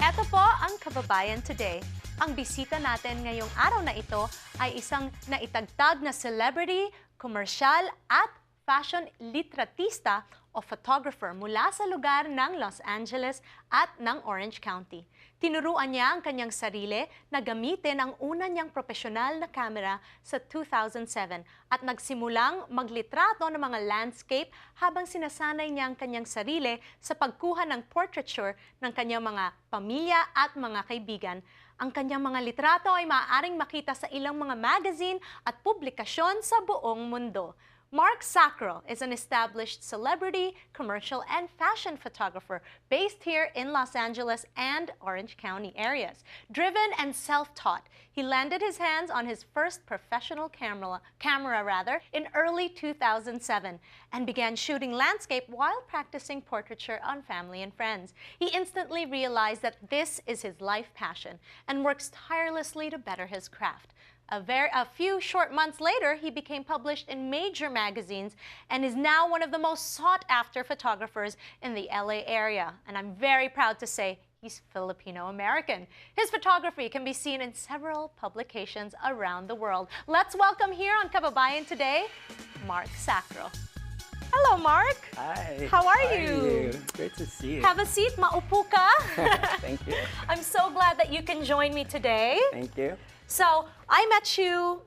Ito po ang Kababayan Today. Ang bisita natin ngayong araw na ito ay isang naitagtag na celebrity, komersyal at fashion litratista o photographer mula sa lugar ng Los Angeles at ng Orange County. Tinuruan niya ang kanyang sarili na gamitin ang una niyang profesional na camera sa 2007 at nagsimulang maglitrato ng mga landscape habang sinasanay niya ang kanyang sarili sa pagkuha ng portraiture ng kanyang mga pamilya at mga kaibigan. Ang kanyang mga litrato ay maaaring makita sa ilang mga magazine at publikasyon sa buong mundo. Mark Sacro is an established celebrity, commercial, and fashion photographer based here in Los Angeles and Orange County areas. Driven and self-taught, he landed his hands on his first professional camera in early 2007 and began shooting landscape while practicing portraiture on family and friends. He instantly realized that this is his life passion and works tirelessly to better his craft. A few short months later, he became published in major magazines and is now one of the most sought-after photographers in the LA area. And I'm very proud to say he's Filipino-American. His photography can be seen in several publications around the world. Let's welcome here on Kababayan Today, Mark Sacro. Hello, Mark. Hi. How are you? Great to see you. Have a seat. Maupo ka. Thank you. I'm so glad that you can join me today. Thank you. So, I met you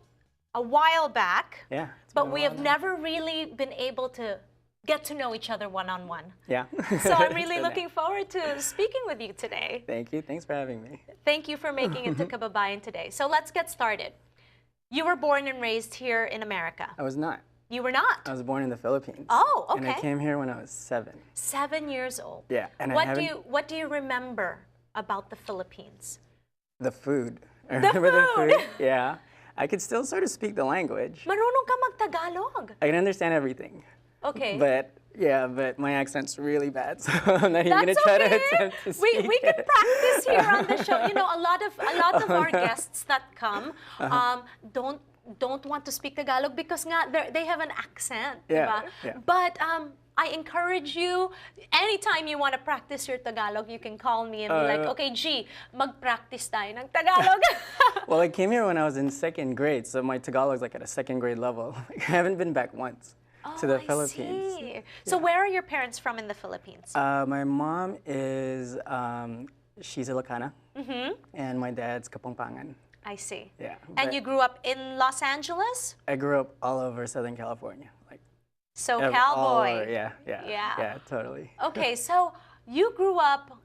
a while back, Yeah. but we have never really been able to get to know each other one-on-one. Yeah. So I'm really looking forward to speaking with you today. Thank you. Thanks for having me. Thank you for making it to Kababayan Today. So let's get started. You were born and raised here in America. I was not. You were not? I was born in the Philippines. Oh, okay. And I came here when I was 7. 7 years old. Yeah. And What do you remember about the Philippines? The food. I remember the food. Yeah. I could still sort of speak the language. Marunong ka mag-Tagalog. I can understand everything. Okay. But yeah, but my accent's really bad, so I'm not even gonna try to attempt to speak We can it. practice here on the show. You know, a lot of our guests that come don't want to speak Tagalog because nga they have an accent, Yeah, diba? yeah. But I encourage you, anytime you want to practice your Tagalog, you can call me and be like, okay, G, mag-practice tayo ng Tagalog. Well, I came here when I was in 2nd grade, so my Tagalog's like at a 2nd grade level. I haven't been back once to the Philippines. See. So where are your parents from in the Philippines? My mom is, she's Ilocana, and my dad's Kapampangan. I see. Yeah. And you grew up in Los Angeles? I grew up all over Southern California. Like, So all cowboy. over, yeah, totally. Okay, so you grew up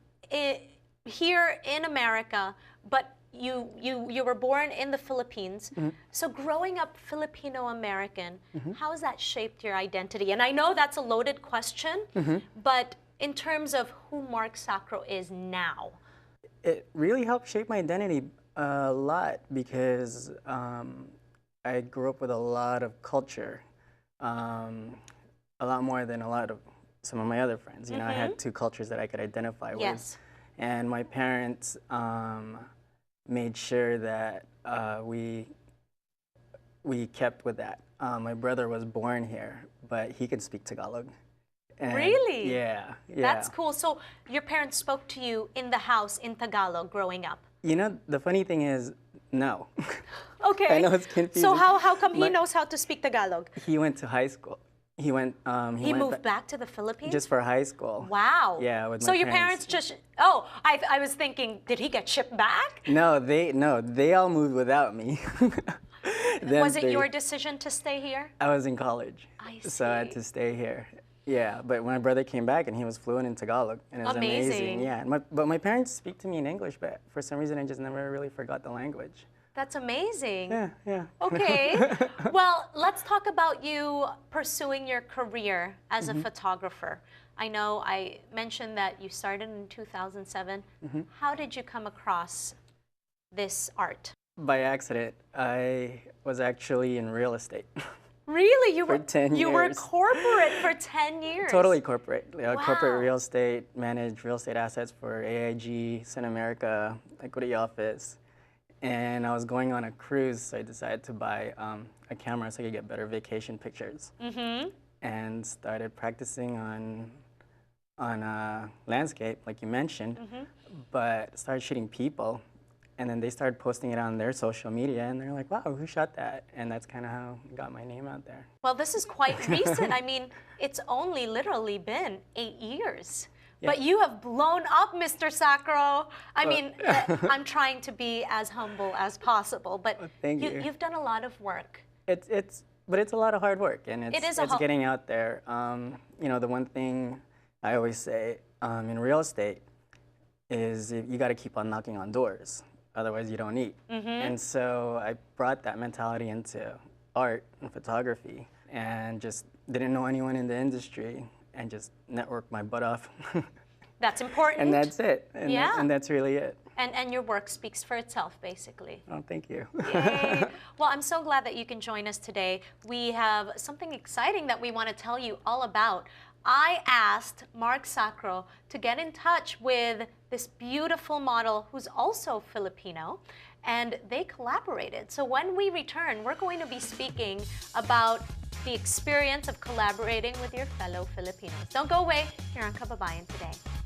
here in America, but you were born in the Philippines. So growing up Filipino-American, how has that shaped your identity? And I know that's a loaded question, but in terms of who Mark Sacro is now. It really helped shape my identity a lot because I grew up with a lot of culture. A lot more than some of my other friends. You know, I had 2 cultures that I could identify with. And my parents made sure that we kept with that. My brother was born here, but he could speak Tagalog. And Really? Yeah. That's cool. So your parents spoke to you in the house in Tagalog growing up? You know, the funny thing is, no. Okay. I know it's confusing. So how come he knows how to speak Tagalog? He went to high school. He moved back to the Philippines? Just for high school. Wow. Yeah, with my So your parents just, I was thinking, did he get shipped back? No, they all moved without me. Was it your decision to stay here? I was in college. I So I had to stay here. Yeah, but my brother came back and he was fluent in Tagalog, and it was amazing. Yeah, but my parents speak to me in English, but for some reason I just never really forgot the language. That's amazing. Yeah. Okay. Well, let's talk about you pursuing your career as a photographer. I know I mentioned that you started in 2007. How did you come across this art? By accident, I was actually in real estate. Really? You For 10 You were years. corporate for 10 years? Totally corporate. Corporate Wow. real estate, managed real estate assets for AIG, Sun America, Equity Office. And I was going on a cruise, so I decided to buy a camera so I could get better vacation pictures. And started practicing on landscape, like you mentioned, but started shooting people. And then they started posting it on their social media, and they're like, wow, who shot that? And that's kind of how I got my name out there. Well, this is quite recent. I mean, it's only literally been 8 years. Yeah. But you have blown up, Mr. Sacro. I mean, I'm trying to be as humble as possible, but thank you. You've done a lot of work. But it's a lot of hard work, and it's getting out there. You know, the one thing I always say in real estate is you got to keep on knocking on doors. Otherwise, you don't eat. And so I brought that mentality into art and photography and just didn't know anyone in the industry and just networked my butt off. That's important. And that's it. And yeah. And that's really it. And your work speaks for itself, basically. Oh, thank you. Yay. Well, I'm so glad that you can join us today. We have something exciting that we want to tell you all about. I asked Mark Sacro to get in touch with this beautiful model who's also Filipino, and they collaborated. So when we return, we're going to be speaking about the experience of collaborating with your fellow Filipinos. Don't go away here on Kababayan Today.